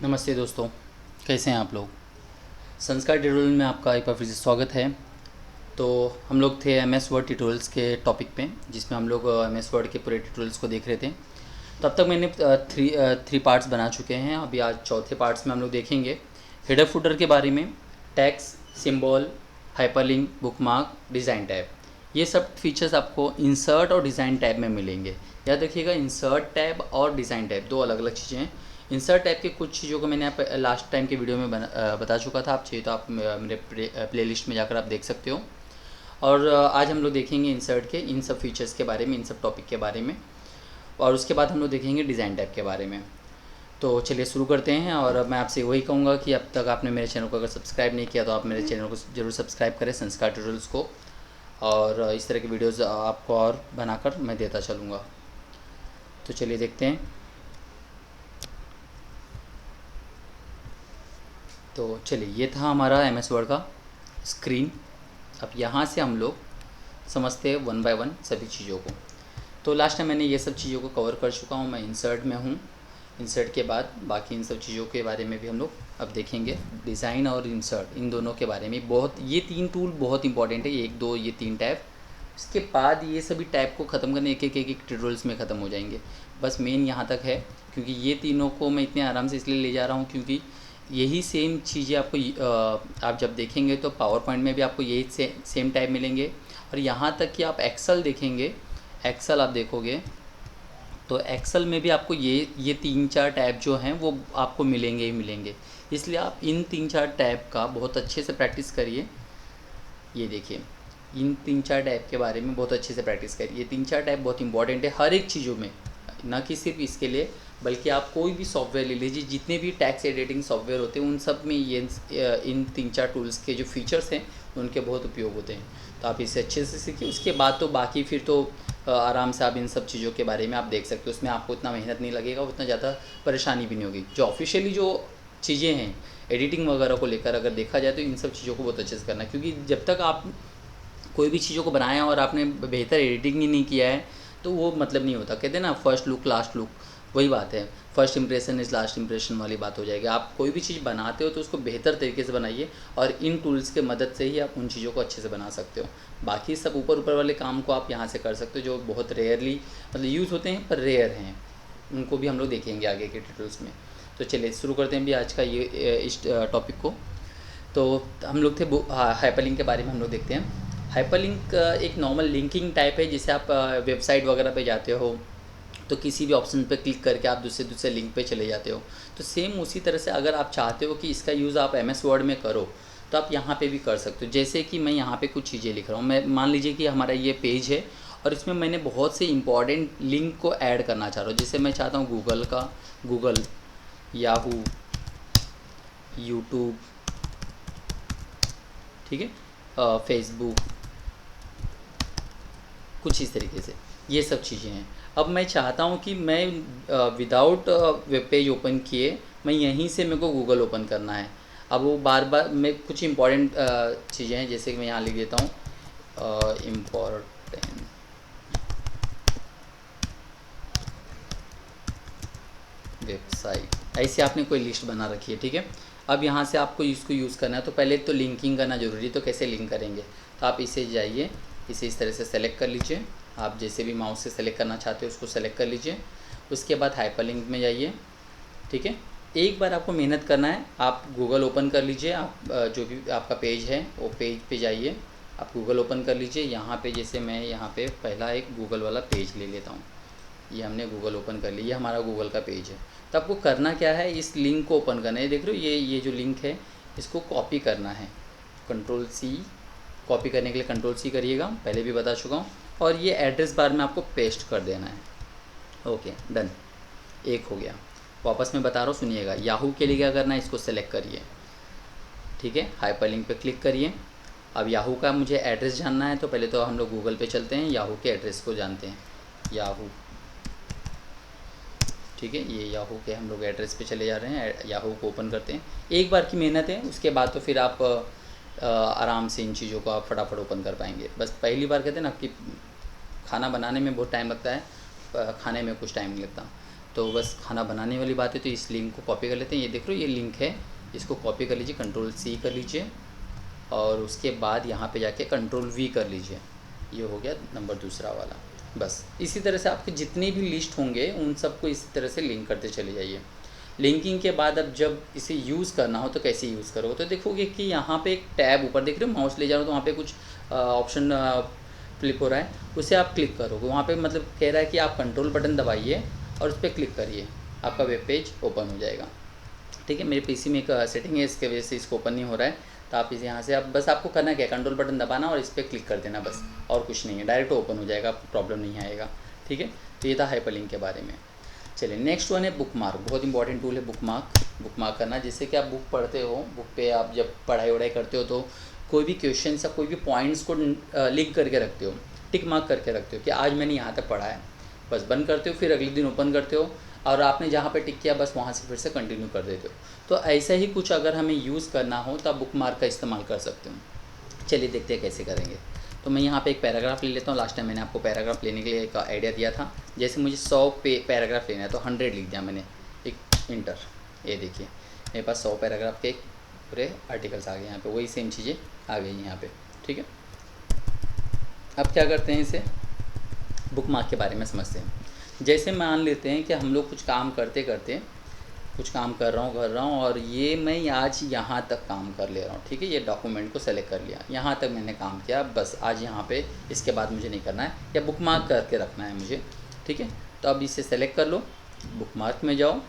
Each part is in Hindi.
नमस्ते दोस्तों, कैसे हैं आप लोग। संस्कार ट्यूटोरियल में आपका एक बार फिर से स्वागत है। तो हम लोग थे एम एस वर्ड ट्यूटोरियल्स के टॉपिक पे, जिसमें हम लोग एम एस वर्ड के पूरे ट्यूटोरियल्स को देख रहे थे। तो अब तक मैंने थ्री पार्ट्स बना चुके हैं। अभी आज चौथे पार्ट्स में हम लोग देखेंगे हेडर फुटर के बारे में, tags, symbol, hyperlink, bookmark, design tab. ये सब फीचर्स आपको इंसर्ट और डिज़ाइन टैब में मिलेंगे। याद रखिएगा, इंसर्ट टैब और डिज़ाइन टैब दो अलग अलग चीज़ें हैं। इंसर्ट टैब की कुछ चीज़ों को मैंने आप लास्ट टाइम के वीडियो में बता चुका था। आप चाहिए तो आप मेरे प्लेलिस्ट में जाकर आप देख सकते हो। और आज हम लोग देखेंगे इंसर्ट के इन सब फीचर्स के बारे में, इन सब टॉपिक के बारे में। और उसके बाद हम लोग देखेंगे डिज़ाइन टैब के बारे में। तो चलिए शुरू करते हैं। और मैं आपसे वही कहूँगा कि अब तक आपने मेरे चैनल को अगर सब्सक्राइब नहीं किया तो आप मेरे चैनल को ज़रूर सब्सक्राइब करें, संस्कार ट्यूटोरियल्स को। और इस तरह के वीडियोज़ आपको और बनाकर मैं देता चलूँगा। तो चलिए देखते हैं। तो चलिए, ये था हमारा एम एस वर्ड का स्क्रीन। अब यहाँ से हम लोग समझते हैं वन बाय वन सभी चीज़ों को। तो लास्ट टाइम मैंने ये सब चीज़ों को कवर कर चुका हूँ। मैं इंसर्ट में हूँ। इंसर्ट के बाद बाकी इन सब चीज़ों के बारे में भी हम लोग अब देखेंगे। डिज़ाइन और इंसर्ट, इन दोनों के बारे में बहुत, ये तीन टूल बहुत इंपॉर्टेंट है। एक दो ये तीन टैब, इसके बाद ये सभी टैब को ख़त्म करने एक एक ट्यूटोरियल्स में ख़त्म हो जाएंगे। बस मेन यहाँ तक है, क्योंकि ये तीनों को मैं इतने आराम से इसलिए ले जा रहा हूँ क्योंकि यही सेम चीज़ें आपको आप जब देखेंगे तो पावर पॉइंट में भी आपको यही सेम टैब मिलेंगे। और यहाँ तक कि आप एक्सेल देखेंगे, एक्सेल आप देखोगे तो एक्सेल में भी आपको ये तीन चार टैब जो हैं वो आपको मिलेंगे ही मिलेंगे। इसलिए आप इन तीन चार टैब का बहुत अच्छे से प्रैक्टिस करिए। ये देखिए, इन तीन चार टैब के बारे में बहुत अच्छे से प्रैक्टिस करिए। ये तीन चार टैब बहुत इंपॉर्टेंट है हर एक चीज़ों में, ना कि सिर्फ इसके लिए, बल्कि आप कोई भी सॉफ्टवेयर ले लीजिए, जितने भी टैक्स एडिटिंग सॉफ्टवेयर होते हैं उन सब में ये इन तीन चार टूल्स के जो फीचर्स हैं उनके बहुत उपयोग होते हैं। तो आप इसे अच्छे से सीखिए। उसके बाद तो बाकी फिर तो आराम से आप इन सब चीज़ों के बारे में आप देख सकते हो। उसमें आपको इतना मेहनत नहीं लगेगा, उतना ज़्यादा परेशानी भी नहीं होगी। जो ऑफिशियली जो चीज़ें हैं एडिटिंग वगैरह को लेकर अगर देखा जाए तो इन सब चीज़ों को बहुत अच्छे से करना है, क्योंकि जब तक आप कोई भी चीज़ों को बनाया और आपने बेहतर एडिटिंग ही नहीं किया है तो वो मतलब नहीं होता। कहते हैं ना, फर्स्ट लुक लास्ट लुक, वही बात है। First impression is last impression वाली बात हो जाएगी। आप कोई भी चीज़ बनाते हो तो उसको बेहतर तरीके से बनाइए, और इन टूल्स के मदद से ही आप उन चीज़ों को अच्छे से बना सकते हो। बाकी सब ऊपर ऊपर वाले काम को आप यहाँ से कर सकते हो, जो बहुत रेयरली मतलब यूज़ होते हैं पर रेयर हैं। उनको भी हम लोग देखेंगे आगे के ट्यूटोरियल्स में। तो चलिए शुरू करते हैं भी आज का ये इस टॉपिक को। तो हम लोग थे हाइपरलिंक के बारे में हम लोग देखते हैं। हाइपरलिंक एक नॉर्मल लिंकिंग टाइप है, जिसे आप वेबसाइट वगैरह पे जाते हो तो किसी भी ऑप्शन पे क्लिक करके आप दूसरे दूसरे लिंक पे चले जाते हो। तो सेम उसी तरह से अगर आप चाहते हो कि इसका यूज़ आप एम एस वर्ड में करो तो आप यहाँ पे भी कर सकते हो। जैसे कि मैं यहाँ पे कुछ चीज़ें लिख रहा हूँ। मैं मान लीजिए कि हमारा ये पेज है और इसमें मैंने बहुत से इंपॉर्टेंट लिंक को ऐड करना चाह रहा हूँ। जैसे मैं चाहता हूँ गूगल का, गूगल, याहू, यूट्यूब, ठीक है, फेसबुक, कुछ इस तरीके से ये सब चीज़ें हैं। अब मैं चाहता हूँ कि मैं विदाउट वेब पेज ओपन किए मैं यहीं से मेरे को गूगल ओपन करना है। अब वो बार बार मैं कुछ इंपॉर्टेंट चीज़ें हैं, जैसे कि मैं यहाँ लिख देता हूँ इम्पॉर्टेंट वेबसाइट, ऐसे आपने कोई लिस्ट बना रखी है, ठीक है। अब यहाँ से आपको इसको यूज़ करना है तो पहले तो लिंकिंग करना ज़रूरी। तो कैसे लिंक करेंगे, तो आप इसे जाइए, इसे इस तरह से सेलेक्ट कर लीजिए। आप जैसे भी माउस से सेलेक्ट करना चाहते हो उसको सेलेक्ट कर लीजिए। उसके बाद हाइपरलिंक में जाइए, ठीक है। एक बार आपको मेहनत करना है, आप गूगल ओपन कर लीजिए। आप जो भी आपका पेज है वो पेज पे जाइए, आप गूगल ओपन कर लीजिए। यहाँ पे जैसे मैं यहाँ पे पहला एक गूगल वाला पेज ले लेता हूँ। ये हमने गूगल ओपन कर लिया, ये हमारा गूगल का पेज है। तो आपको करना क्या है, इस लिंक को ओपन करना है। देख रहे हो ये जो लिंक है इसको कॉपी करना है। कंट्रोल सी, कॉपी करने के लिए कंट्रोल सी करिएगा, पहले भी बता चुका हूँ। और ये एड्रेस बार में आपको पेस्ट कर देना है। ओके, डन, एक हो गया। वापस मैं बता रहा हूँ, सुनिएगा। याहू के लिए क्या करना है, इसको सेलेक्ट करिए, ठीक है। हाइपरलिंक पे क्लिक करिए। अब याहू का मुझे एड्रेस जानना है तो पहले तो हम लोग गूगल पे चलते हैं, याहू के एड्रेस को जानते हैं, याहू, ठीक है। ये याहू के हम लोग एड्रेस पे चले जा रहे हैं, याहू को ओपन करते हैं। एक बार की मेहनत है, उसके बाद तो फिर आप आराम से इन चीज़ों को आप फटाफट ओपन कर पाएंगे। बस पहली बार कहते हैं ना कि खाना बनाने में बहुत टाइम लगता है, खाने में कुछ टाइम नहीं लगता। तो बस खाना बनाने वाली बात है, तो इस लिंक को कॉपी कर लेते हैं। ये देख रहे हो, ये लिंक है, इसको कॉपी कर लीजिए, Ctrl+C कर लीजिए और उसके बाद यहाँ पे जाके Ctrl+V कर लीजिए। ये हो गया नंबर दूसरा वाला। बस इसी तरह से आपके जितने भी लिस्ट होंगे उन सबको इसी तरह से लिंक करते चले जाइए। लिंकिंग के बाद अब जब इसे यूज़ करना हो तो कैसे यूज़ करोगे, तो देखोगे कि यहाँ पे एक टैब ऊपर देख रहे हो, माउस ले जा रहा हो तो वहाँ पे कुछ ऑप्शन फ्लिप हो रहा है, उसे आप क्लिक करोगे। वहाँ पे मतलब कह रहा है कि आप कंट्रोल बटन दबाइए और उस पर क्लिक करिए, आपका वेब पेज ओपन हो जाएगा। ठीक है, मेरे पीसी में एक सेटिंग है, इसके वजह से इसको ओपन नहीं हो रहा है। तो आप इसे यहाँ से आप बस आपको करना क्या है, कंट्रोल बटन दबाना और इस पर क्लिक कर देना बस, और कुछ नहीं है, डायरेक्ट ओपन हो जाएगा, प्रॉब्लम नहीं आएगा। ठीक है, तो ये था हाइपरलिंक के बारे में। चलिए नेक्स्ट वन है बुकमार्क। बहुत इंपॉर्टेंट टूल है बुकमार्क करना। जैसे कि आप बुक पढ़ते हो, बुक पे आप जब पढ़ाई वढ़ाई करते हो तो कोई भी क्वेश्चन या कोई भी पॉइंट्स को लिंक करके रखते हो, टिक मार्क करके रखते हो कि आज मैंने यहाँ तक पढ़ा है, बस बंद करते हो, फिर अगले दिन ओपन करते हो और आपने जहाँ पे टिक किया बस वहाँ से फिर से कंटिन्यू कर देते हो। तो ऐसा ही कुछ अगर हमें यूज़ करना हो तो आप बुकमार्क का इस्तेमाल कर सकते हो। चलिए देखते हैं कैसे करेंगे। तो मैं यहाँ पे एक पैराग्राफ ले लेता हूँ। लास्ट टाइम मैंने आपको पैराग्राफ लेने के लिए एक आइडिया दिया था। जैसे मुझे 100 पैराग्राफ लेना है तो 100 लिख दिया मैंने, एक इंटर। ये देखिए मेरे पास 100 पैराग्राफ के पूरे आर्टिकल्स आ गए यहाँ पे, वही सेम चीज़ें आ गई यहाँ पे। ठीक है, अब क्या करते हैं, इसे बुकमार्क के बारे में समझते हैं। जैसे मान लेते हैं कि हम लोग कुछ काम करते करते कुछ काम कर रहा हूँ और ये मैं आज यहाँ तक काम कर ले रहा हूँ। ठीक है, ये डॉक्यूमेंट को सेलेक्ट कर लिया, यहाँ तक मैंने काम किया, बस आज यहाँ पे इसके बाद मुझे नहीं करना है या बुकमार्क करके रखना है मुझे। ठीक है, तो अब इसे सेलेक्ट कर लो, बुकमार्क में जाओ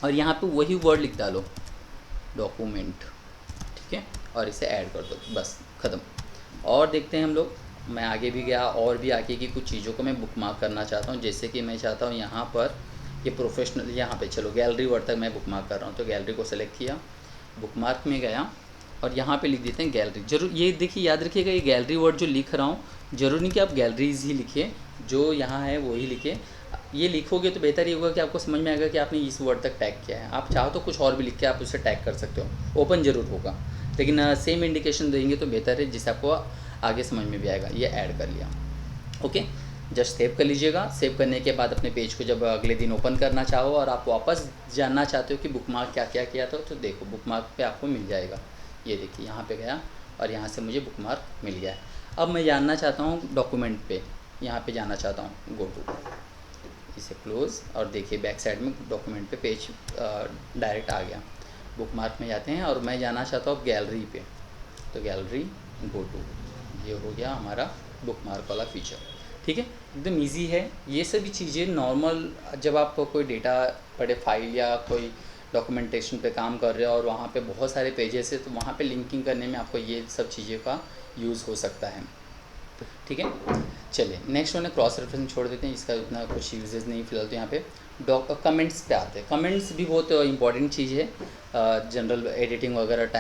और यहाँ पे वही वर्ड लिख डालो, डॉक्यूमेंट। ठीक है, और इसे ऐड कर दो, बस ख़त्म। और देखते हैं हम लोग, मैं आगे भी गया और भी आगे की कुछ चीज़ों को मैं बुकमार्क करना चाहता हूँ। जैसे कि मैं चाहता हूँ यहाँ पर ये प्रोफेशनल, यहाँ पे चलो गैलरी वर्ड तक मैं बुकमार्क कर रहा हूँ, तो गैलरी को सेलेक्ट किया, बुकमार्क में गया और यहाँ पे लिख देते हैं गैलरी। जरूर ये देखिए, याद रखिएगा ये गैलरी वर्ड जो लिख रहा हूँ जरूर नहीं कि आप गैलरीज ही लिखिए, जो यहाँ है वही लिखिए। ये लिखोगे तो बेहतर ये होगा कि आपको समझ में आएगा कि आपने इस वर्ड तक टैग किया है। आप चाहो तो कुछ और भी लिख के आप उसे टैग कर सकते हो, ओपन जरूर होगा, लेकिन सेम इंडिकेशन देंगे तो बेहतर है, जिससे आपको आगे समझ में भी आएगा। ये ऐड कर लिया, ओके, जस्ट सेव कर लीजिएगा। सेव करने के बाद अपने पेज को जब अगले दिन ओपन करना चाहो और आप वापस जानना चाहते हो कि बुकमार्क क्या क्या किया था, तो देखो बुकमार्क पे आपको मिल जाएगा। ये देखिए यहाँ पे गया और यहाँ से मुझे बुकमार्क मिल गया है। अब मैं जानना चाहता हूँ डॉक्यूमेंट पे, यहाँ पे जाना चाहता हूँ, गो टू, इसे क्लोज़ और देखिए बैक साइड में डॉक्यूमेंट पे पेज डायरेक्ट आ गया। बुकमार्क में जाते हैं और मैं जाना चाहता हूँ गैलरी पे, तो गैलरी गो टू, ये हो गया हमारा बुकमार्क वाला फीचर। ठीक है, एकदम इजी है। ये सभी चीज़ें नॉर्मल जब आप कोई डेटा बड़े फाइल या कोई डॉक्यूमेंटेशन पे काम कर रहे हो और वहाँ पे बहुत सारे पेजेस है, तो वहाँ पे लिंकिंग करने में आपको ये सब चीज़ों का यूज़ हो सकता है। ठीक है, चलिए नेक्स्ट वन है क्रॉस रेफरेंस, छोड़ देते हैं, इसका उतना कुछ यूजेस नहीं फिलहाल। तो यहाँ पे कमेंट्स पे आते हैं। कमेंट्स भी बहुत इंपॉर्टेंट चीज़ है, जनरल एडिटिंग वगैरह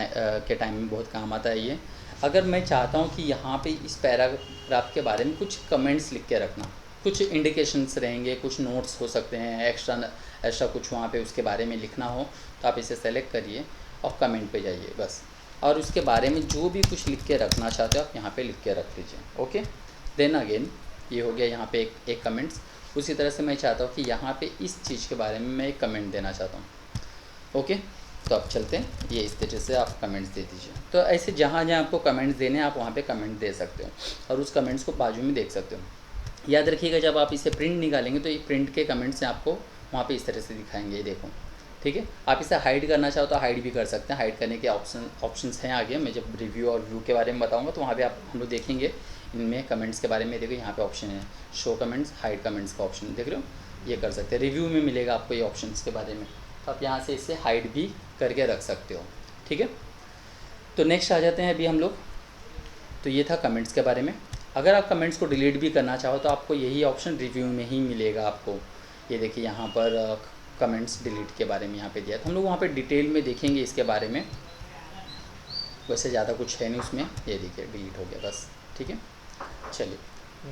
के टाइम में बहुत काम आता है ये। अगर मैं चाहता हूँ कि यहाँ पे इस पैराग्राफ के बारे में कुछ कमेंट्स लिख के रखना, कुछ इंडिकेशंस रहेंगे, कुछ नोट्स हो सकते हैं, एक्स्ट्रा कुछ वहाँ पे उसके बारे में लिखना हो, तो आप इसे सेलेक्ट करिए और कमेंट पे जाइए बस, और उसके बारे में जो भी कुछ लिख के रखना चाहते हो आप यहाँ पे लिख के रख लीजिए। ओके, देन अगेन ये हो गया यहाँ पे एक कमेंट्स। उसी तरह से मैं चाहता हूँ कि यहाँ पे इस चीज़ के बारे में मैं एक कमेंट देना चाहता हूँ। ओके, तो आप चलते हैं, ये इस तरह से आप कमेंट्स दे दीजिए। तो ऐसे जहाँ जहाँ आपको कमेंट्स देने हैं आप वहाँ पे कमेंट दे सकते हो और उस कमेंट्स को बाजू में देख सकते हो। याद रखिएगा जब आप इसे प्रिंट निकालेंगे तो ये प्रिंट के कमेंट्स आपको वहाँ पे इस तरह से दिखाएंगे, ये देखो। ठीक है, आप इसे हाइड करना चाहो तो हाइड भी कर सकते हैं, हाइड करने के ऑप्शंस हैं आगे। मैं जब रिव्यू और व्यू के बारे में बताऊँगा तो वहाँ पर आप हम लोग देखेंगे इनमें कमेंट्स के बारे में। देखो यहाँ पे ऑप्शन है शो कमेंट्स, हाइड कमेंट्स का ऑप्शन देख रहे हो, ये कर सकते हैं। रिव्यू में मिलेगा आपको ये ऑप्शंस के बारे में, तो आप यहाँ से इसे हाइड भी करके रख सकते हो। ठीक है, तो नेक्स्ट आ जाते हैं अभी हम लोग। तो ये था कमेंट्स के बारे में। अगर आप कमेंट्स को डिलीट भी करना चाहो तो आपको यही ऑप्शन रिव्यू में ही मिलेगा आपको। ये देखिए यहाँ पर कमेंट्स डिलीट के बारे में यहाँ पे दिया था, हम लोग वहाँ पे डिटेल में देखेंगे इसके बारे में। वैसे ज़्यादा कुछ है नहीं उसमें, ये देखिए डिलीट हो गया बस। ठीक है, चलिए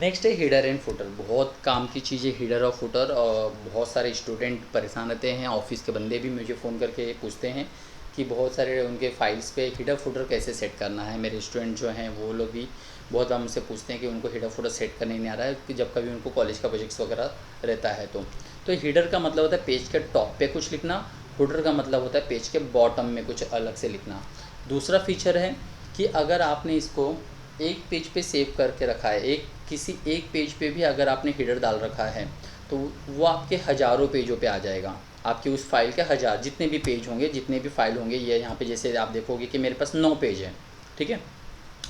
नेक्स्ट है हिडर एंड फुटर। बहुत काम की चीज़ है हिडर और फुटर, और बहुत सारे स्टूडेंट परेशान रहते हैं, ऑफिस के बंदे भी मुझे फ़ोन करके पूछते हैं कि बहुत सारे उनके फाइल्स पे हिडर फुटर कैसे सेट करना है। मेरे स्टूडेंट जो हैं वो लोग भी बहुत बार मुझसे पूछते हैं कि उनको हेडर फुटर सेट करने नहीं आ रहा है कि जब कभी उनको कॉलेज का प्रोजेक्ट्स वगैरह रहता है। तो हेडर का मतलब होता है पेज के टॉप पे कुछ लिखना, फुटर का मतलब होता है पेज के बॉटम में कुछ अलग से लिखना। दूसरा फीचर है कि अगर आपने इसको एक पेज पे सेव करके रखा है, किसी एक पेज पे भी अगर आपने हेडर डाल रखा है तो वो आपके हज़ारों पेजों पे आ जाएगा। आपकी उस फाइल के हज़ार जितने भी पेज होंगे, जितने भी फाइल होंगे, ये यहाँ पे जैसे आप देखोगे कि मेरे पास 9 पेज है, ठीक है,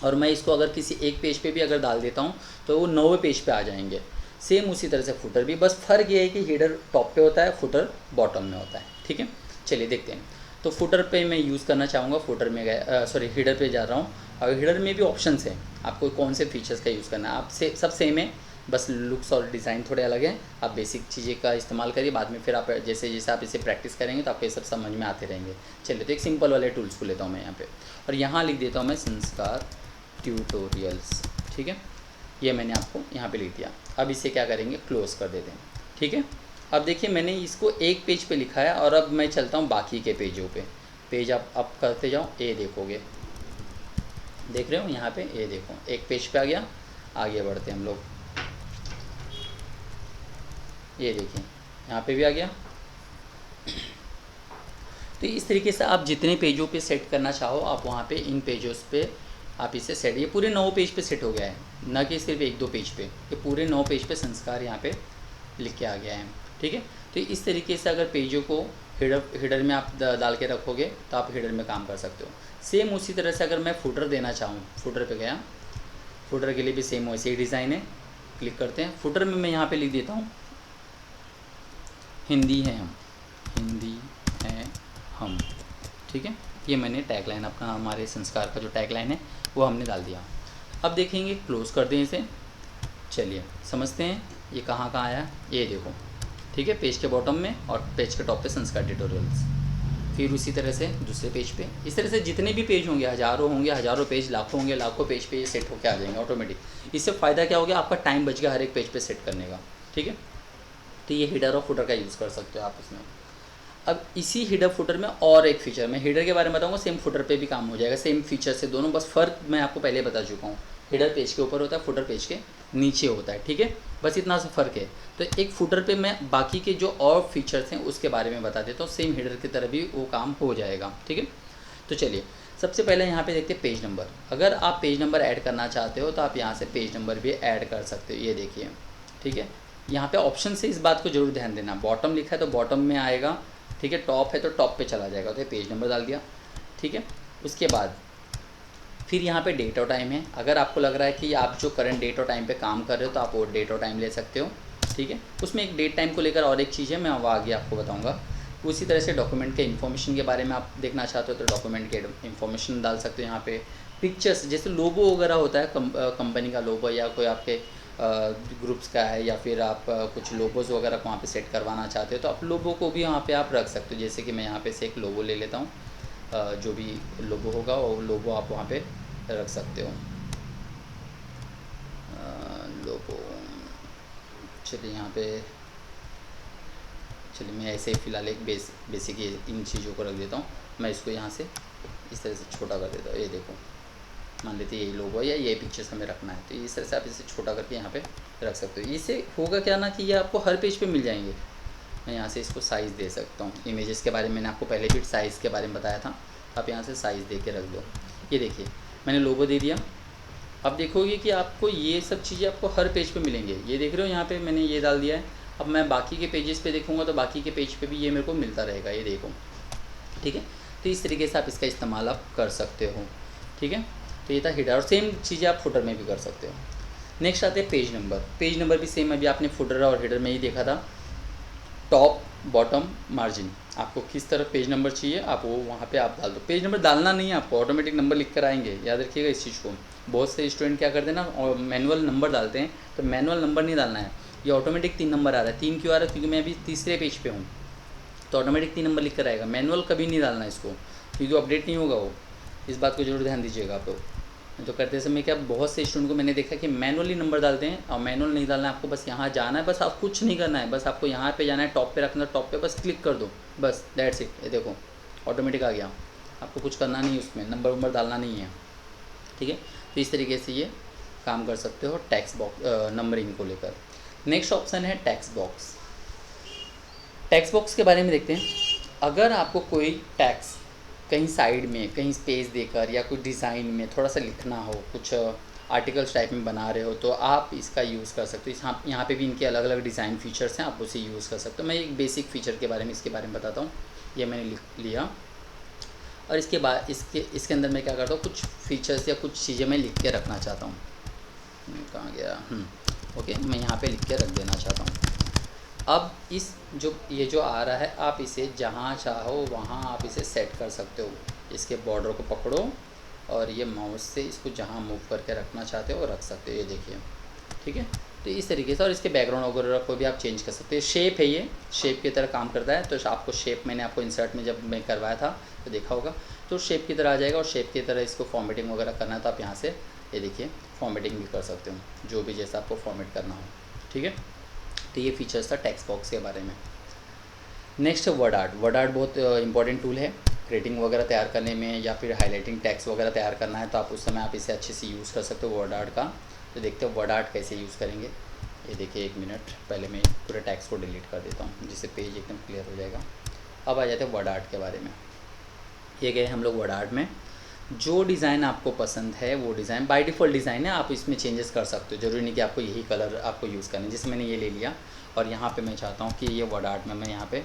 और मैं इसको अगर किसी एक पेज पे भी अगर डाल देता हूँ तो वो 9वें पेज पे आ जाएंगे। सेम उसी तरह से फुटर भी, बस फ़र्क ये है कि हेडर टॉप पे होता है, फुटर बॉटम में होता है, ठीक है। चलिए देखते हैं। तो फुटर पे मैं यूज़ करना चाहूँगा, फुटर में गया, सॉरी हेडर पे जा रहा हूँ। और हेडर में भी ऑप्शंस हैं, आपको कौन से फीचर्स का यूज़ करना है। आप से सब सेम है, बस लुक्स और डिज़ाइन थोड़े अलग हैं। आप बेसिक चीज़ें का इस्तेमाल करिए, बाद में फिर आप जैसे जैसे आप इसे प्रैक्टिस करेंगे तो आपको ये सब समझ में आते रहेंगे। चलिए तो एक सिंपल वाले टूल्स को लेता हूँ मैं यहाँ पे, और यहाँ लिख देता हूँ मैं संस्कार ट्यूटोरियल्स, ठीक है। ये मैंने आपको यहाँ पे लिख दिया। अब इसे क्या करेंगे, क्लोज कर देते हैं, ठीक है। अब देखिए मैंने इसको एक पेज पे लिखा है और अब मैं चलता हूँ बाकी के पेजों पे। पेज आप अप करते जाओ, ये देखोगे, देख रहे हो यहाँ पे, ये देखो एक पेज पे आ गया। आगे बढ़ते हैं हम लोग, ये देखिए यहाँ पे भी आ गया। तो इस तरीके से आप जितने पेजों पे सेट करना चाहो आप वहाँ पे इन पेजों पे आप इसे सेट, ये पूरे 9 पेज पे सेट हो गया है, ना कि सिर्फ 1-2 पेज पे, ये पूरे 9 पेज पे संस्कार यहाँ पे लिख के आ गया है, ठीक है। तो इस तरीके से अगर पेजों को हेडर में आप डाल के रखोगे तो आप हेडर में काम कर सकते हो। सेम उसी तरह से अगर मैं फुटर देना चाहूँ, फुटर पे गया, फुटर के लिए भी सेम वैसे ही डिज़ाइन है। क्लिक करते हैं, फुटर में मैं यहाँ पे लिख देता हूँ हिंदी है हम, हिंदी है हम, ठीक है। ये मैंने टैगलाइन अपना, हमारे संस्कार का जो टैगलाइन है वो हमने डाल दिया। अब देखेंगे, क्लोज़ कर दें इसे। चलिए समझते हैं ये कहाँ कहाँ आया, ये देखो, ठीक है, पेज के बॉटम में और पेज के टॉप पे संस्कार ट्यूटोरियल्स। फिर उसी तरह से दूसरे पेज पे, इस तरह से जितने भी पेज होंगे, हज़ारों होंगे, हज़ारों पेज, लाखों होंगे, लाखों पेज पे ये सेट होकर आ जाएंगे ऑटोमेटिक। इससे फ़ायदा क्या हो गया, आपका टाइम बच गया हर एक पेज पे सेट करने का, ठीक है। तो ये हेडर और फुटर का यूज़ कर सकते हो आप इसमें। अब इसी हेडर फुटर में और एक फीचर, मैं हेडर के बारे में बताऊंगा, सेम फुटर पे भी काम हो जाएगा, सेम फीचर से दोनों, बस फ़र्क मैं आपको पहले बता चुका हूँ। हेडर पेज के ऊपर होता है, फुटर पेज के नीचे होता है, ठीक है, बस इतना सा फ़र्क है। तो एक फुटर पे मैं बाकी के जो और फीचर्स हैं उसके बारे में बता देता हूँ, सेम हेडर की तरह भी वो काम हो जाएगा, ठीक है। तो चलिए सबसे पहले यहाँ पे देखते हैं पेज नंबर। अगर आप पेज नंबर ऐड करना चाहते हो तो आप यहाँ से पेज नंबर भी ऐड कर सकते हो, ये देखिए, ठीक है। यहाँ पे ऑप्शन से इस बात को जरूर ध्यान देना, बॉटम लिखा है तो बॉटम में आएगा, ठीक है, टॉप है तो टॉप पे चला जाएगा, तो पेज नंबर डाल दिया, ठीक है। उसके बाद फिर यहाँ पे डेट और टाइम है। अगर आपको लग रहा है कि आप जो करंट डेट और टाइम पे काम कर रहे हो तो आप वो डेट और टाइम ले सकते हो, ठीक है। उसमें एक डेट टाइम को लेकर और एक चीज़ है, मैं वो आगे आपको बताऊँगा। उसी तरह से डॉक्यूमेंट के इन्फॉर्मेशन के बारे में आप देखना चाहते हो तो डॉक्यूमेंट के इन्फॉर्मेशन डाल सकते हो यहाँ पे। पिक्चर्स जैसे लोगो वगैरह होता है, कंपनी का लोगो या कोई आपके ग्रुप्स का है, या फिर आप कुछ लोगोज़ वगैरह को वहाँ पे सेट करवाना चाहते हो तो आप लोगों को भी वहाँ पे आप रख सकते हो। जैसे कि मैं यहाँ पे से एक लोगो ले लेता हूँ, जो भी लोगो होगा वो लोगो आप वहाँ पे रख सकते हो। लोगो, चलिए यहाँ पे, चलिए मैं ऐसे ही फ़िलहाल एक बेसिक इन चीज़ों को रख देता हूँ। मैं इसको यहाँ से इस तरह से छोटा कर देता हूँ, ये देखो, मान लेते यही लोगो या ये पिक्चर्स हमें रखना है, तो इस तरह से आप इसे छोटा करके यहाँ पे रख सकते हो। इससे होगा क्या ना कि ये आपको हर पेज पे मिल जाएंगे। मैं यहाँ से इसको साइज़ दे सकता हूँ। इमेजेस के बारे में मैंने आपको पहले भी साइज़ के बारे में बताया था, आप यहाँ से साइज़ दे के रख दो। ये देखिए मैंने लोगो दे दिया। अब देखोगे कि आपको ये सब चीज़ें आपको हर पेज पे मिलेंगे। ये देख रहे हो यहाँ पे मैंने ये डाल दिया है। अब मैं बाकी के पेजेस पे देखूँगा तो बाकी के पेज पे भी ये मेरे को मिलता रहेगा, ये देखो, ठीक है। तो इस तरीके से आप इसका इस्तेमाल आप कर सकते हो, ठीक है। तो ये था हेडर, और सेम चीज़ें आप फुटर में भी कर सकते हो। नेक्स्ट आते हैं पेज नंबर। पेज नंबर भी सेम, अभी आपने फुटर और हेडर में ही देखा था, टॉप बॉटम मार्जिन, आपको किस तरह पेज नंबर चाहिए आप वो वहाँ पे आप डाल दो। पेज नंबर डालना नहीं है आपको, ऑटोमेटिक नंबर लिख कर आएंगे, याद रखिएगा इस चीज़ को। बहुत से स्टूडेंट क्या करते हैं ना, और मैनुअल नंबर डालते हैं, तो मैनुअल नंबर नहीं डालना है। ये ऑटोमेटिक 3 नंबर आ रहा है। 3 क्यों आ रहा है, क्योंकि मैं अभी तीसरे पेज पे हूँ, तो ऑटोमेटिक 3 नंबर लिख कर आएगा। मैनुअल कभी नहीं डालना इसको, क्योंकि अपडेट नहीं होगा वो, इस बात को जरूर ध्यान दीजिएगा आप लोग। तो करते समय क्या, बहुत से स्टूडेंट को मैंने देखा कि मैनुअली नंबर डालते हैं, और मैनुअल नहीं डालना है आपको, बस यहाँ जाना है, बस आप कुछ नहीं करना है, बस आपको यहाँ पे जाना है, टॉप पे रखना है, टॉप पे बस क्लिक कर दो, बस दैट्स इट। ये देखो ऑटोमेटिक आ गया, आपको कुछ करना नहीं है उसमें, नंबर वंबर डालना नहीं है, ठीक है। तो इस तरीके से ये काम कर सकते हो टेक्स्ट बॉक्स नंबरिंग को लेकर। नेक्स्ट ऑप्शन है टेक्स्ट बॉक्स। टेक्स्ट बॉक्स के बारे में देखते हैं। अगर आपको कोई टेक्स्ट कहीं साइड में कहीं स्पेस देकर या कोई डिज़ाइन में थोड़ा सा लिखना हो, कुछ आर्टिकल्स टाइप में बना रहे हो, तो आप इसका यूज़ कर सकते हो। यहाँ पे भी इनके अलग अलग डिज़ाइन फीचर्स हैं, आप उसे यूज़ कर सकते हो। मैं एक बेसिक फ़ीचर के बारे में इसके बारे में बताता हूँ। ये मैंने लिख लिया और इसके बाद इसके अंदर मैं क्या करता हूँ, कुछ फीचर्स या कुछ चीज़ें मैं लिख के रखना चाहता हूँ। कहाँ गया? ओके, मैं यहाँ पे लिख के रख देना चाहता हूँ। अब ये जो आ रहा है, आप इसे जहाँ चाहो वहाँ आप इसे सेट कर सकते हो। इसके बॉर्डर को पकड़ो और ये माउस से इसको जहाँ मूव करके रखना चाहते हो रख सकते हो। ये देखिए, ठीक है। तो इस तरीके से, और इसके बैकग्राउंड वगैरह को भी आप चेंज कर सकते हो। शेप है, ये शेप की तरह काम करता है। तो आपको शेप, मैंने आपको इंसर्ट में जब मैं करवाया था तो देखा होगा, तो शेप की तरह आ जाएगा। और शेप की तरह इसको फॉर्मेटिंग वगैरह करना है तो आप यहाँ से ये देखिए फॉर्मेटिंग भी कर सकते हो, जो भी जैसा आपको फॉर्मेट करना हो, ठीक है। तो ये फीचर्स था टेक्स्ट बॉक्स के बारे में। Next word art. Word art बहुत इंपॉर्टेंट टूल है ग्रेडिंग वगैरह तैयार करने में, या फिर हाईलाइटिंग टेक्स्ट वगैरह तैयार करना है तो आप उस समय आप इसे अच्छे से यूज़ कर सकते हो वर्ड आर्ट का। तो देखते हो वर्ड आर्ट कैसे यूज़ करेंगे। ये देखिए, एक मिनट, पहले मैं पूरे टेक्स्ट को डिलीट कर देता हूँ जिससे पेज एकदम क्लियर हो जाएगा। अब आ जाते हैं वर्ड आर्ट के बारे में। ये गए हम लोग वर्ड आर्ट में। जो डिज़ाइन आपको पसंद है वो डिज़ाइन बाय डिफ़ॉल्ट डिज़ाइन है, आप इसमें चेंजेस कर सकते हो। ज़रूरी नहीं कि आपको यही कलर आपको यूज़ करना है। जैसे मैंने ये ले लिया और यहाँ पे मैं चाहता हूँ कि ये वर्ड आर्ट में मैं यहाँ पे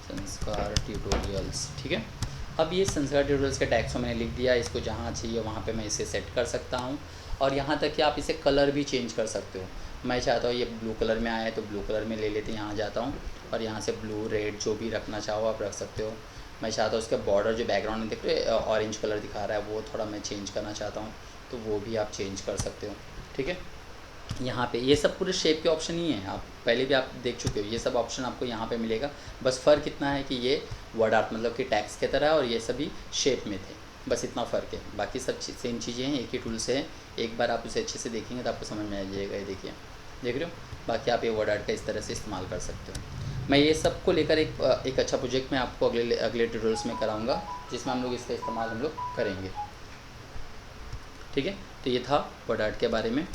संस्कार ट्यूटोरियल्स, ठीक है। अब ये संस्कार ट्यूटोरियल्स के टैग्स को मैंने लिख दिया। इसको जहाँ चाहिए वहाँ पे मैं इसे सेट कर सकता हूँ। और यहाँ तक कि आप इसे कलर भी चेंज कर सकते हो। मैं चाहता हूँ ये ब्लू कलर में आए तो ब्लू कलर में ले लेते हैं। यहाँ जाता हूँ और यहाँ से ब्लू, रेड जो भी रखना चाहो आप रख सकते हो। मैं चाहता हूँ उसका बॉर्डर जो बैकग्राउंड में देख रहे हो ऑरेंज कलर दिखा रहा है, वो थोड़ा मैं चेंज करना चाहता हूँ तो वो भी आप चेंज कर सकते हो, ठीक है। यहाँ पे ये सब पूरे शेप के ऑप्शन ही हैं, आप पहले भी आप देख चुके हो। ये सब ऑप्शन आपको यहाँ पे मिलेगा। बस फ़र्क इतना है कि ये वर्ड आर्ट मतलब कि टैक्स की तरह है और ये सभी शेप में थे, बस इतना फ़र्क है। बाकी सब सेम चीज़ें हैं, एक ही टूल से हैं। एक बार आप उसे अच्छे से देखेंगे तो आपको समझ में आ जाएगा। ये देखिए, देख रहे हो। बाकी आप ये वर्ड आर्ट का इस तरह से इस्तेमाल कर सकते हो। मैं ये सब को लेकर एक अच्छा प्रोजेक्ट मैं आपको अगले ट्यूटोरियल्स में कराऊंगा, जिसमें हम लोग इसका इस्तेमाल हम लोग करेंगे, ठीक है। तो ये था वर्ड आर्ट के बारे में।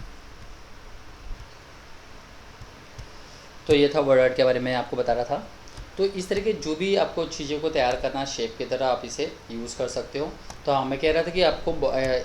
तो ये था वर्ड आर्ट के बारे में आपको बता रहा था। तो इस तरह के जो भी आपको चीज़ों को तैयार करना शेप की तरह आप इसे यूज़ कर सकते हो। तो हाँ, मैं कह रहा था कि आपको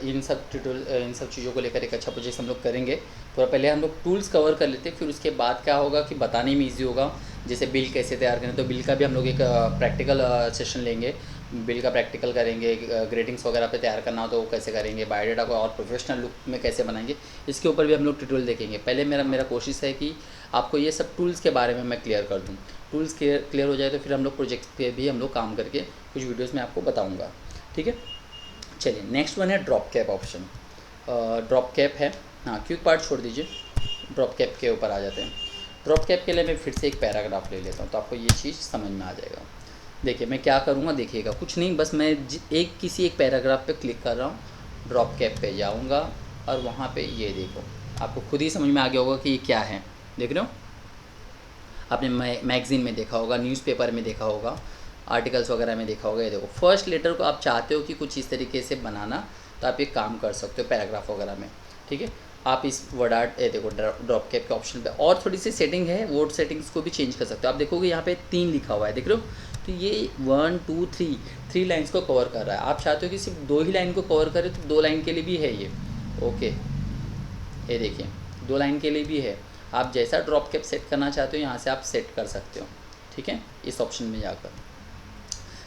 इन सब चीज़ों को लेकर एक अच्छा प्रोजेक्ट हम लोग करेंगे। तो पहले हम लोग टूल्स कवर कर लेते हैं, फिर उसके बाद क्या होगा कि बताने में ईजी होगा। जैसे बिल कैसे तैयार करें, तो बिल का भी हम लोग एक प्रैक्टिकल सेशन लेंगे। बिल का प्रैक्टिकल करेंगे। ग्रेडिंग्स वगैरह पे तैयार करना हो तो वो कैसे करेंगे। बायोडाटा को और प्रोफेशनल लुक में कैसे बनाएंगे, इसके ऊपर भी हम लोग ट्यूटोरियल देखेंगे। पहले मेरा कोशिश है कि आपको ये सब टूल्स के बारे में मैं क्लियर कर दूँ। टूल्स क्लियर हो जाए तो फिर हम लोग प्रोजेक्ट पे भी हम लोग काम करके कुछ वीडियोस में आपको बताऊंगा, ठीक है। चलिए, नेक्स्ट वन है drop cap option. Drop cap है, हाँ, क्विक पार्ट छोड़ दीजिए, ड्रॉप कैप के ऊपर आ जाते हैं। ड्रॉप कैप के लिए मैं फिर से एक पैराग्राफ ले लेता हूँ तो आपको ये चीज़ समझ में आ जाएगा। देखिए मैं क्या करूँगा, देखिएगा, कुछ नहीं, बस मैं किसी एक पैराग्राफ पे क्लिक कर रहा हूँ, ड्रॉप कैप पे जाऊँगा और वहाँ पे ये देखो, आपको खुद ही समझ में आ गया होगा कि ये क्या है। देख रहे हो, आपने मैगज़ीन में देखा होगा, न्यूज़पेपर में देखा होगा, आर्टिकल्स वगैरह में देखा होगा। ये देखो, फर्स्ट लेटर को आप चाहते हो कि कुछ इस तरीके से बनाना, तो आप ये काम कर सकते हो पैराग्राफ वगैरह में, ठीक है। आप इस वर्ड आर्ट देखो ड्रॉप कैप के ऑप्शन पे और थोड़ी सी सेटिंग है, वर्ड सेटिंग्स को भी चेंज कर सकते हो। आप देखोगे यहाँ पे 3 लिखा हुआ है, देख रहे हो, तो ये 1 2 3 लाइन्स को कवर कर रहा है। आप चाहते हो कि सिर्फ 2 ही लाइन को कवर करे तो 2 लाइन के लिए भी है ये, ओके। ये देखिए 2 लाइन के लिए भी है। आप जैसा ड्रॉप कैप सेट करना चाहते हो यहाँ से आप सेट कर सकते हो, ठीक है, इस ऑप्शन में जाकर।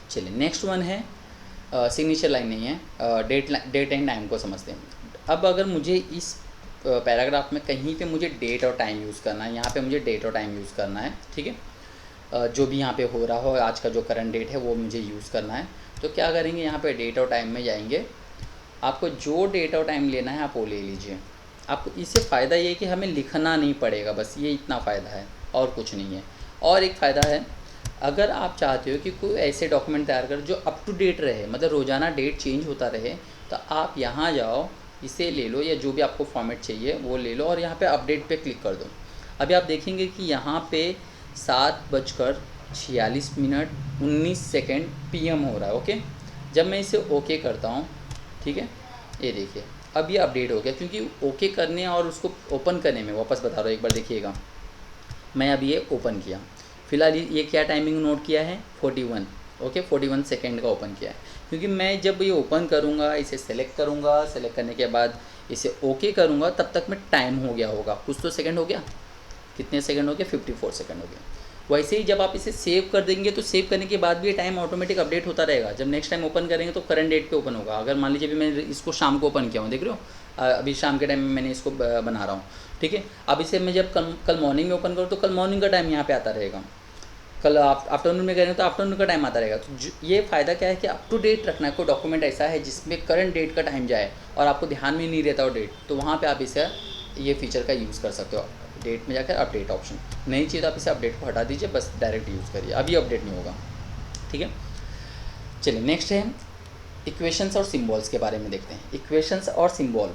चलिए, नेक्स्ट वन है सिग्नेचर लाइन नहीं है, डेट एंड टाइम को समझते हैं। अब अगर मुझे इस पैराग्राफ में कहीं पे मुझे डेट और टाइम यूज़ करना है, यहाँ पे मुझे डेट और टाइम यूज़ करना है, ठीक है, जो भी यहाँ पे हो रहा हो, आज का जो करंट डेट है वो मुझे यूज़ करना है। तो क्या करेंगे, यहाँ पे डेट और टाइम में जाएंगे, आपको जो डेट और टाइम लेना है आप वो ले लीजिए। आपको इससे फ़ायदा ये है कि हमें लिखना नहीं पड़ेगा, बस ये इतना फ़ायदा है और कुछ नहीं है। और एक फ़ायदा है, अगर आप चाहते हो कि कोई ऐसे डॉक्यूमेंट तैयार कर जो अप टू डेट रहे, मतलब रोज़ाना डेट चेंज होता रहे, तो आप यहाँ जाओ, इसे ले लो या जो भी आपको फॉर्मेट चाहिए वो ले लो और यहाँ पे अपडेट पे क्लिक कर दो। अभी आप देखेंगे कि यहाँ पे 7:46 PM हो रहा है, ओके। जब मैं इसे ओके करता हूँ, ठीक है, ये देखिए अब ये अपडेट हो गया, क्योंकि ओके करने और उसको ओपन करने में, वापस बता रहा हूँ एक बार देखिएगा, मैं अभी ये ओपन किया, फ़िलहाल ये क्या टाइमिंग नोट किया है 41, ओके 41 सेकेंड का ओपन किया है। क्योंकि मैं जब ये ओपन करूँगा, इसे सेलेक्ट करूँगा, सेलेक्ट करने के बाद इसे ओके करूँगा, तब तक में टाइम हो गया होगा, कुछ तो सेकंड हो गया, कितने सेकंड हो गए 54 सेकंड हो गया। वैसे ही जब आप इसे सेव कर देंगे तो सेव करने के बाद भी ये टाइम ऑटोमेटिक अपडेट होता रहेगा। जब नेक्स्ट टाइम ओपन करेंगे तो करंट डेट पे ओपन होगा। अगर मान लीजिए अभी मैं इसको शाम को ओपन किया हूँ, देख रहे हो, अभी शाम के टाइम में मैंने इसको बना रहा हूँ, ठीक है। अब इसे मैं जब कल मॉर्निंग में ओपन करूँ तो कल मॉर्निंग का टाइम यहाँ पे आता रहेगा, कल आफ्टरनून में करें तो आफ्टरनून का टाइम आता रहेगा। तो ये फ़ायदा क्या है कि अप टू डेट रखना है। कोई डॉक्यूमेंट ऐसा है जिसमें करंट डेट का टाइम जाए और आपको ध्यान में नहीं रहता वो डेट, तो वहाँ पे आप इसे ये फीचर का यूज़ कर सकते हो। डेट में जाकर अपडेट ऑप्शन नहीं चाहिए तो आप इसे अपडेट को हटा दीजिए, बस डायरेक्ट यूज़ करिए, अभी अपडेट नहीं होगा, ठीक है। चलिए नेक्स्ट है इक्वेशंस और सिम्बॉल्स के बारे में देखते हैं। इक्वेशंस और सिम्बॉल,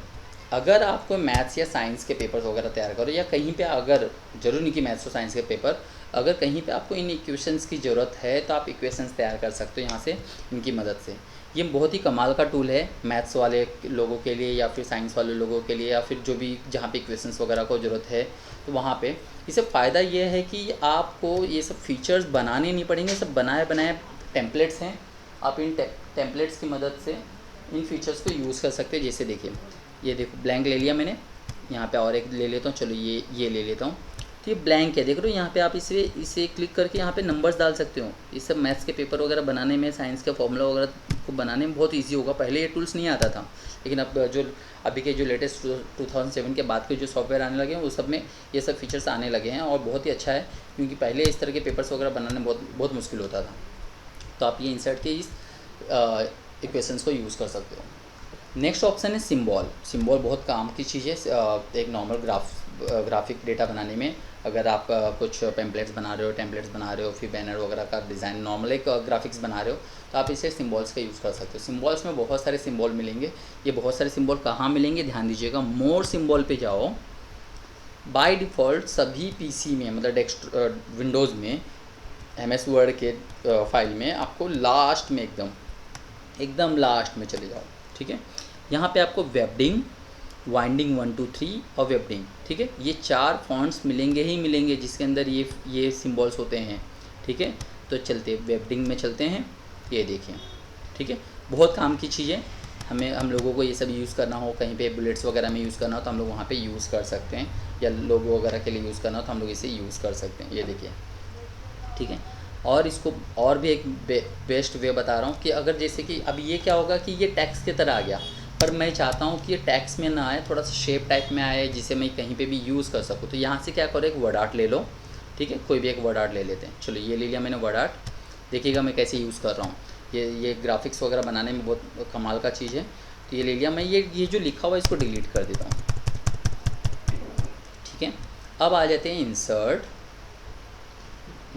अगर आपको मैथ्स या साइंस के पेपर्स वगैरह तैयार करो या कहीं पे, अगर जरूरी नहीं कि मैथ्स और साइंस के पेपर, अगर कहीं पे आपको इन इक्वेशंस की ज़रूरत है तो आप इक्वेशंस तैयार कर सकते हो यहाँ से, इनकी मदद से। ये बहुत ही कमाल का टूल है मैथ्स वाले लोगों के लिए या फिर साइंस वाले लोगों के लिए, या फिर जो भी जहाँ पे इक्वेशंस वगैरह को ज़रूरत है तो वहाँ पे। इससे फ़ायदा ये है कि आपको ये सब फीचर्स बनाने नहीं पड़ेंगे, सब बनाए बनाए टेम्पलेट्स हैं। आप इन टेम्पलेट्स की मदद से इन फीचर्स को यूज़ कर सकते हैं। जैसे देखिए, ये देखो ब्लैंक ले लिया मैंने, यहाँ पे और एक ले लेता हूँ, चलो ये ले लेता हूँ। तो ये ब्लैंक है, देख रहे हो, यहाँ पे आप इसे क्लिक करके यहाँ पे नंबर्स डाल सकते हो। ये सब मैथ्स के पेपर वगैरह बनाने में, साइंस के फॉर्मूला वगैरह को बनाने में बहुत इजी होगा। पहले ये टूल्स नहीं आता था, लेकिन अब जो अभी के जो लेटेस्ट 2007 के बाद के जो सॉफ्टवेयर आने लगे हैं, वो सब में ये सब फीचर्स आने लगे हैं और बहुत ही अच्छा है। क्योंकि पहले इस तरह के पेपर्स वगैरह बनाने बहुत मुश्किल होता था। तो आप ये इंसर्ट के इस इक्वेशंस को यूज़ कर सकते हो। नेक्स्ट ऑप्शन है सिम्बॉल। सिम्बॉल बहुत काम की चीज़ है एक नॉर्मल ग्राफिक डेटा बनाने में। अगर आप कुछ टेम्पलेट्स बना रहे हो, फिर बैनर वगैरह का डिज़ाइन, नॉर्मल एक ग्राफिक्स बना रहे हो, तो आप इसे सिम्बॉल्स का यूज़ कर सकते हो। सिम्बॉल्स में बहुत सारे सिम्बॉल मिलेंगे। ये बहुत सारे सिम्बॉल कहाँ मिलेंगे, ध्यान दीजिएगा, मोर सिम्बॉल पे जाओ। बाय डिफ़ॉल्ट सभी पीसी में, मतलब विंडोज़ में, MS वर्ड के फाइल में आपको लास्ट में एकदम लास्ट में चले जाओ, ठीक है। यहाँ पे आपको वेबडिंग, वाइंडिंग 1 2 3 और वेबडिंग, ठीक है। ये 4 फॉन्ट्स मिलेंगे ही मिलेंगे जिसके अंदर ये सिम्बॉल्स होते हैं, ठीक है। तो चलते वेबडिंग में चलते हैं, ये देखिए, ठीक है। बहुत काम की चीज़ है। हम लोगों को ये सब यूज़ करना हो, कहीं पे बुलेट्स वगैरह में यूज़ करना हो तो हम लोग वहाँ पे यूज़ कर सकते हैं, या लोगो वगैरह के लिए यूज़ करना हो तो हम लोग इसे यूज़ कर सकते हैं, ये देखिए, ठीक है। और इसको और भी एक बेस्ट वे बता रहा हूँ कि अगर जैसे कि अब ये क्या होगा कि ये टैक्स की तरह आ गया, पर मैं चाहता हूँ कि ये टैक्स में ना आए, थोड़ा सा शेप टाइप में आए जिसे मैं कहीं पे भी यूज़ कर सकूँ। तो यहाँ से क्या करो, एक वर्ड आर्ट ले लो, ठीक है। कोई भी एक वर्ड आर्ट ले लेते हैं, चलो ये ले लिया मैंने वर्ड आर्ट। देखिएगा मैं कैसे यूज़ कर रहा हूँ। ये ग्राफिक्स वगैरह बनाने में बहुत कमाल का चीज़ है। तो ये ले लिया मैं, ये जो लिखा हुआ है इसको डिलीट कर देता हूँ, ठीक है। अब आ जाते हैं इंसर्ट,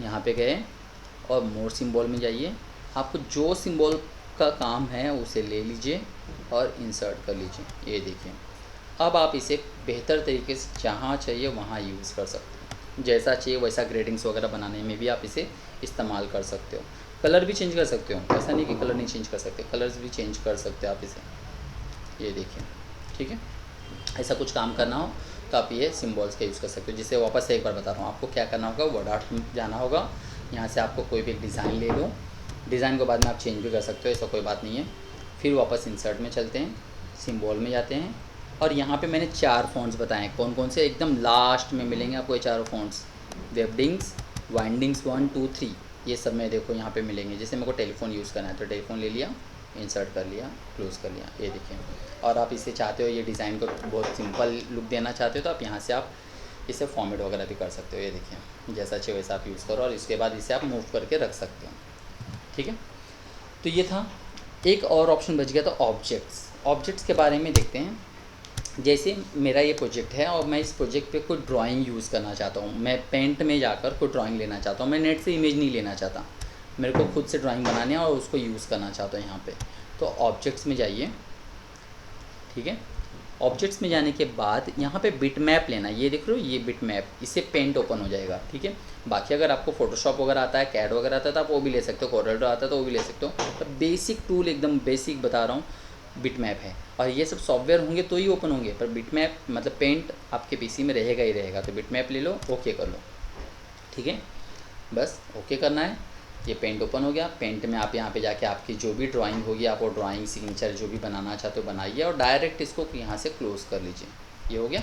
यहाँ पे गए और मोर सिंबल में जाइए। आपको जो सिंबल का काम है उसे ले लीजिए और इंसर्ट कर लीजिए, ये देखिए। अब आप इसे बेहतर तरीके से जहाँ चाहिए वहाँ यूज़ कर सकते हैं। जैसा चाहिए वैसा ग्रेडिंग्स वगैरह बनाने में भी आप इसे इस्तेमाल कर सकते हो। कलर भी चेंज कर सकते हो, ऐसा नहीं कि कलर नहीं चेंज कर सकते, कलर्स भी चेंज कर सकते हो आप इसे, ये देखिए, ठीक है। ऐसा कुछ काम करना हो तो आप ये सिम्बॉल्स का यूज़ कर सकते हो। जिसे वापस से एक बार बता रहा हूँ, आपको क्या करना होगा, वर्ड आर्ट में जाना होगा। यहाँ से आपको कोई भी एक डिज़ाइन ले लो, डिज़ाइन को बाद में आप चेंज भी कर सकते हो, ऐसा कोई बात नहीं है। फिर वापस इंसर्ट में चलते हैं, सिम्बॉल में जाते हैं और यहाँ पे मैंने 4 फ़ॉन्ट्स बताए कौन कौन से, एकदम लास्ट में मिलेंगे आपको ये 4 फ़ॉन्ट्स। वेबडिंग्स, वाइंडिंग्स 1 2 3, ये सब में देखो यहाँ पे मिलेंगे। जैसे मेरे को टेलीफोन यूज़ करना है तो टेलीफोन ले लिया, इंसर्ट कर लिया, क्लोज़ कर लिया, ये देखिए। और आप इसे चाहते हो ये डिज़ाइन को बहुत सिंपल लुक देना चाहते हो तो आप यहाँ से आप इसे फॉर्मेट वगैरह भी कर सकते हो, ये देखिए। जैसा चाहिए वैसा आप यूज़ करो और इसके बाद इसे आप मूव करके रख सकते हो, ठीक है। तो ये था। एक और ऑप्शन बच गया था ऑब्जेक्ट्स के बारे में देखते हैं। जैसे मेरा ये प्रोजेक्ट है और मैं इस प्रोजेक्ट पे कोई ड्राइंग यूज़ करना चाहता हूँ, मैं पेंट में जाकर कोई ड्राइंग लेना चाहता हूँ, मैं नेट से इमेज नहीं लेना चाहता, मेरे को खुद से ड्राइंग बनानी है और उसको यूज़ करना चाहता हूँ यहाँ पे। तो ऑब्जेक्ट्स में जाइए, ठीक है। ऑब्जेक्ट्स में जाने के बाद यहाँ पे बिट मैप लेना, ये देख रहे हो, ये बिट मैप, इससे पेंट ओपन हो जाएगा, ठीक है। बाकी अगर आपको फोटोशॉप वगैरह आता है, कैड वगैरह आता है तो आप वो भी ले सकते हो, कोरल ड्रॉ आता है तो वो भी ले सकते हो। तो बेसिक टूल, एकदम बेसिक बता रहा हूँ, बिटमैप है, और ये सब सॉफ्टवेयर होंगे तो ही ओपन होंगे, पर बिटमैप मतलब पेंट आपके पीसी में रहेगा ही रहेगा। तो बिटमैप ले लो, ओके कर लो, ठीक है, बस ओके करना है। ये पेंट ओपन हो गया। पेंट में आप यहाँ पे जाके आपकी जो भी ड्राइंग होगी, आप वो ड्राइंग सिग्नेचर जो भी बनाना चाहते हो बनाइए, और डायरेक्ट इसको यहाँ से क्लोज़ कर लीजिए। ये हो गया।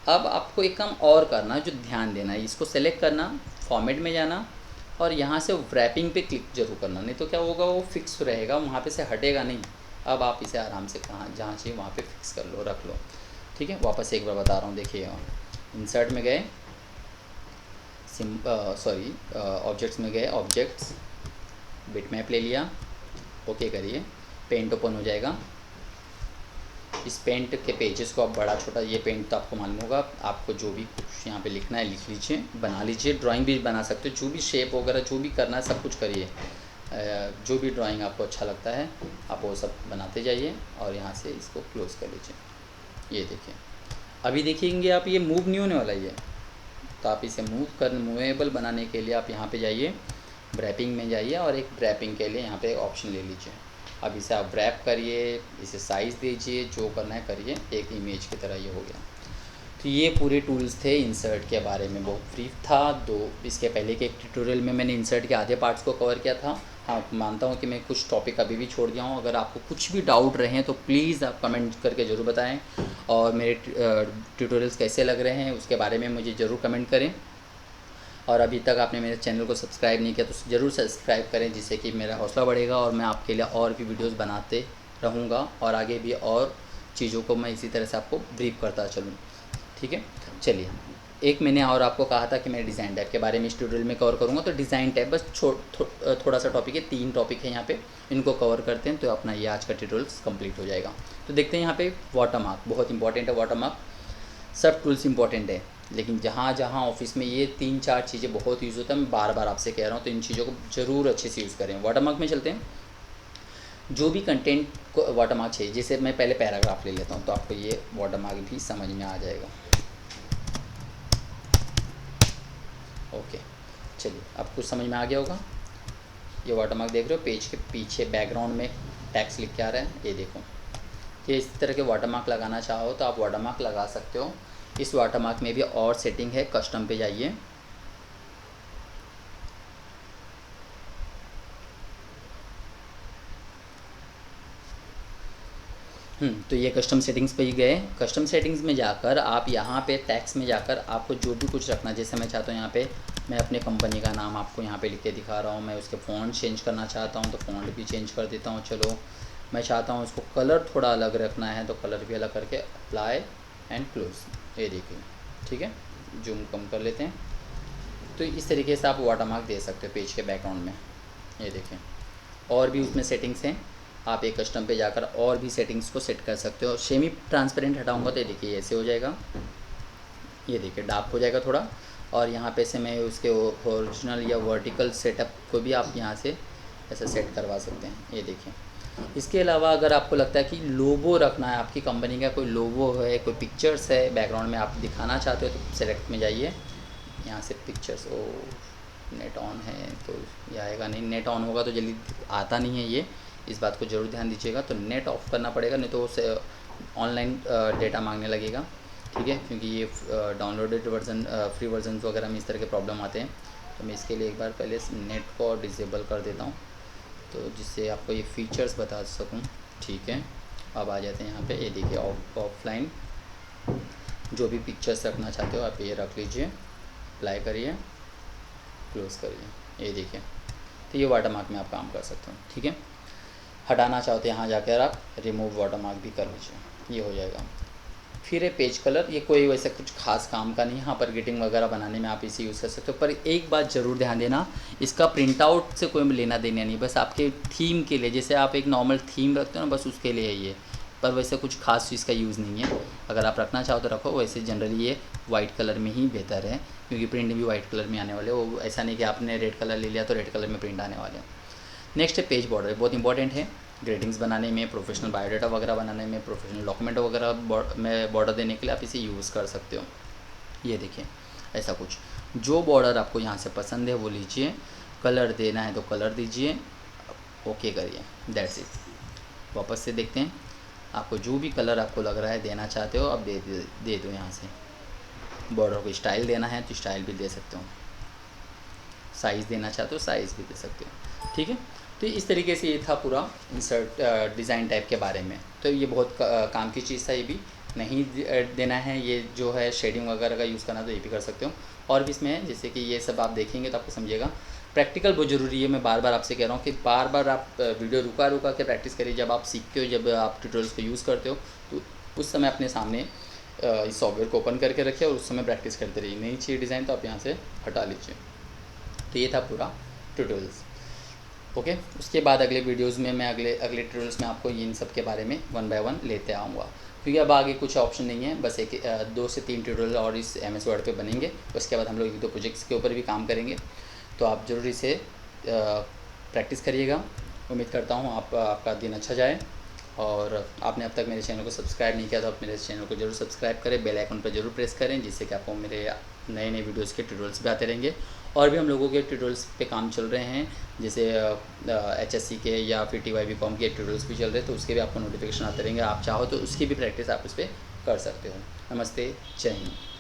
अब आपको एक काम और करना है, जो ध्यान देना है, इसको सेलेक्ट करना, फॉर्मेट में जाना, और यहाँ से रैपिंग पे क्लिक जरूर करना, नहीं तो क्या होगा, वो फिक्स रहेगा, वहाँ पे से हटेगा नहीं। अब आप इसे आराम से कहाँ जहाँ चाहिए वहाँ पे फिक्स कर लो, रख लो, ठीक है। वापस एक बार बता रहा हूँ, देखिए इंसर्ट में गए, ऑब्जेक्ट्स में गए, ऑब्जेक्ट्स, बिटमैप ले लिया, ओके करिए, पेंट ओपन हो जाएगा। इस पेंट के पेजेस को आप बड़ा छोटा, ये पेंट तो आपको मालूम होगा, आपको जो भी कुछ यहाँ पे लिखना है लिख लीजिए, बना लीजिए, ड्राइंग भी बना सकते हो, जो भी शेप वगैरह जो भी करना है सब कुछ करिए, जो भी ड्राइंग आपको अच्छा लगता है आप वो सब बनाते जाइए, और यहाँ से इसको क्लोज़ कर लीजिए। ये देखिए, अभी देखेंगे आप, ये मूव नहीं होने वाला ये, तो आप इसे मूवेबल बनाने के लिए आप यहाँ पे जाइए, रैपिंग में जाइए, और एक रैपिंग के लिए यहाँ पे ऑप्शन ले लीजिए। अब इसे आप रैप करिए, इसे साइज़ दीजिए, जो करना है करिए, एक इमेज की तरह ये हो गया। तो ये पूरे टूल्स थे इंसर्ट के बारे में, बहुत ब्रीफ था। इसके पहले के एक ट्यूटोरियल में मैंने इंसर्ट के आधे पार्ट्स को कवर किया था। हाँ, मानता हूँ कि मैं कुछ टॉपिक अभी भी छोड़ दिया हूँ। अगर आपको कुछ भी डाउट रहे तो प्लीज़ आप कमेंट करके ज़रूर बताएं, और मेरे ट्यूटोरियल्स कैसे लग रहे हैं उसके बारे में मुझे ज़रूर कमेंट करें। और अभी तक आपने मेरे चैनल को सब्सक्राइब नहीं किया तो ज़रूर सब्सक्राइब करें, जिससे कि मेरा हौसला बढ़ेगा, और मैं आपके लिए और भी वीडियोस बनाते रहूँगा, और आगे भी और चीज़ों को मैं इसी तरह से आपको ब्रीफ करता चलूँ, ठीक है। चलिए, एक मैंने और आपको कहा था कि मैं डिज़ाइन टैब के बारे में इस ट्यूटोरियल में कवर करूँगा, तो डिज़ाइन टैब बस थोड़ा सा टॉपिक है, 3 टॉपिक है यहाँ पे, इनको कवर करते हैं तो अपना ये आज का ट्यूटोरियल कंप्लीट हो जाएगा। तो देखते हैं यहाँ पे वाटरमार्क बहुत इंपॉर्टेंट है। वाटरमार्क, सब टूल्स इंपॉर्टेंट है, लेकिन जहाँ जहाँ ऑफिस में ये 3-4 चीज़ें बहुत यूज़ होता है, मैं बार बार आपसे कह रहा हूँ, तो इन चीज़ों को ज़रूर अच्छे से यूज़ करें। वाटरमार्क में चलते हैं। जो भी कंटेंट को वाटरमार्क चाहिए, जैसे मैं पहले पैराग्राफ ले लेता हूँ, तो आपको ये वाटरमार्क भी समझ में आ जाएगा। ओके, चलिए, अब कुछ समझ में आ गया होगा। ये वाटरमार्क देख रहे हो, पेज के पीछे बैकग्राउंड में टैक्स लिख के आ रहा है, ये देखो। कि इस तरह के वाटरमार्क लगाना चाहो तो आप वाटरमार्क लगा सकते हो। इस वाटरमार्क में भी और सेटिंग है, कस्टम पे जाइए, तो ये कस्टम सेटिंग्स पे ही गए। कस्टम सेटिंग्स में जाकर आप यहाँ पे टैक्स में जाकर आपको जो भी कुछ रखना, जैसे मैं चाहता हूँ यहाँ पे मैं अपने कंपनी का नाम आपको यहाँ पे लिख के दिखा रहा हूँ, मैं उसके फ़ॉन्ट चेंज करना चाहता हूँ तो फ़ॉन्ट भी चेंज कर देता हूँ। चलो, मैं चाहता हूँ उसको कलर थोड़ा अलग रखना है तो कलर भी अलग करके अप्लाई एंड क्लोज, ये देखिए, ठीक है। जूम कम कर लेते हैं। तो इस तरीके से आप वाटरमार्क दे सकते हो पेज के बैकग्राउंड में, ये देखें। और भी उसमें सेटिंग्स हैं, आप एक कस्टम पे जाकर और भी सेटिंग्स को सेट कर सकते हो। सेमी ट्रांसपेरेंट हटाऊंगा तो ये देखिए ऐसे हो जाएगा, ये देखिए डार्क हो जाएगा थोड़ा। और यहाँ पे से मैं उसके ओरिजिनल या वर्टिकल सेटअप को भी आप यहाँ से ऐसे सेट करवा सकते हैं, ये देखिए। इसके अलावा अगर आपको लगता है कि लोगो रखना है, आपकी कंपनी का कोई लोगो है, कोई पिक्चर्स है बैकग्राउंड में आप दिखाना चाहते हो, तो सेलेक्ट में जाइए, यहाँ से पिक्चर्स। ओ, नेट ऑन है तो ये आएगा नहीं, नेट ऑन होगा तो जल्दी आता नहीं है ये, इस बात को ज़रूर ध्यान दीजिएगा। तो नेट ऑफ़ करना पड़ेगा, नहीं तो उसे ऑनलाइन डेटा मांगने लगेगा, ठीक है, क्योंकि ये डाउनलोडेड वर्जन, फ्री वर्जन वगैरह में इस तरह के प्रॉब्लम आते हैं। तो मैं इसके लिए एक बार पहले नेट को डिसेबल कर देता हूँ, तो जिससे आपको ये फीचर्स बता सकूँ, ठीक है। अब आ जाते हैं यहाँ पे, ये देखिए ऑफलाइन जो भी पिक्चर्स रखना चाहते हो आप ये रख लीजिए, अप्लाई करिए, क्लोज़ करिए, ये देखिए। तो ये वाटरमार्क में आप काम कर सकते हो, ठीक है। हटाना चाहते हैं यहाँ जाकर आप रिमूव वाटरमार्क भी कर लीजिए, ये हो जाएगा। फिर है पेज कलर, ये कोई वैसे कुछ खास काम का नहीं है, यहाँ पर गेटिंग वगैरह बनाने में आप इसे यूज़ कर सकते हो। पर एक बात ज़रूर ध्यान देना, इसका प्रिंट आउट से कोई लेना देना नहीं, बस आपके थीम के लिए, जैसे आप एक नॉर्मल थीम रखते हो ना, बस उसके लिए है ये, पर वैसे कुछ खास चीज़ का यूज़ नहीं है। अगर आप रखना चाहो तो रखो, वैसे जनरली ये वाइट कलर में ही बेहतर है, क्योंकि प्रिंट भी वाइट कलर में आने वाले, वो ऐसा नहीं कि आपने रेड कलर ले लिया तो रेड कलर में प्रिंट आने वाले हैं। नेक्स्ट है पेज बॉर्डर, बहुत इंपॉर्टेंट है ग्रेडिंग्स बनाने में, प्रोफेशनल बायोडाटा वगैरह बनाने में, प्रोफेशनल डॉक्यूमेंट वगैरह में बॉर्डर देने के लिए आप इसे यूज़ कर सकते हो। ये देखिए ऐसा कुछ, जो बॉर्डर आपको यहाँ से पसंद है वो लीजिए, कलर देना है तो कलर दीजिए, ओके करिए, दैट्स इट। वापस से देखते हैं। आपको जो भी कलर आपको लग रहा है देना चाहते हो आप दे दो यहाँ से। बॉर्डर को स्टाइल देना है तो स्टाइल भी दे सकते हो, साइज़ देना चाहते हो साइज़ भी दे सकते हो, ठीक है। तो इस तरीके से ये था पूरा इंसर्ट डिज़ाइन टाइप के बारे में। तो ये बहुत काम की चीज़ था। ये भी नहीं देना है, ये जो है शेडिंग वगैरह का यूज़ करना तो ये भी कर सकते हो। और भी इसमें जैसे कि ये सब आप देखेंगे तो आपको समझिएगा। प्रैक्टिकल बहुत ज़रूरी है, मैं बार बार आपसे कह रहा हूँ कि बार बार आप वीडियो रुका रुका के प्रैक्टिस करिए। जब आप सीखते हो, जब आप ट्यूटोरियल्स को यूज़ करते हो तो उस समय अपने सामने इस सॉफ्टवेयर को ओपन करके रखिए और उस समय प्रैक्टिस करते रहिए। नहीं चाहिए डिज़ाइन तो आप यहाँ से हटा लीजिए। तो ये था पूरा ट्यूटोरियल्स। ओके, उसके बाद अगले वीडियोस में मैं अगले ट्यूटोरियल्स में आपको इन सब के बारे में 1 बाय 1 लेते आऊँगा, क्योंकि अब आगे कुछ ऑप्शन नहीं है। बस 2 से 3 ट्यूटोरियल और इस MS वर्ड पे बनेंगे। उसके बाद हम लोग 1-2 प्रोजेक्ट्स के ऊपर भी काम करेंगे। तो आप ज़रूर इसे प्रैक्टिस करिएगा। उम्मीद करता हूँ आपका दिन अच्छा जाए। और आपने अब तक मेरे चैनल को सब्सक्राइब नहीं किया तो आप मेरे चैनल को जरूर सब्सक्राइब करें, बेल आइकन पर जरूर प्रेस करें, जिससे कि आपको मेरे नए नए वीडियोस के ट्यूटोरियल्स भी आते रहेंगे। और भी हम लोगों के ट्यूटोरियल्स पे काम चल रहे हैं, जैसे HSC के या फिर TYBCom के ट्यूटोरियल्स भी चल रहे हैं, तो उसके भी आपको नोटिफिकेशन आते रहेंगे। आप चाहो तो उसकी भी प्रैक्टिस आप उस पर कर सकते हो। नमस्ते, जय हिंद।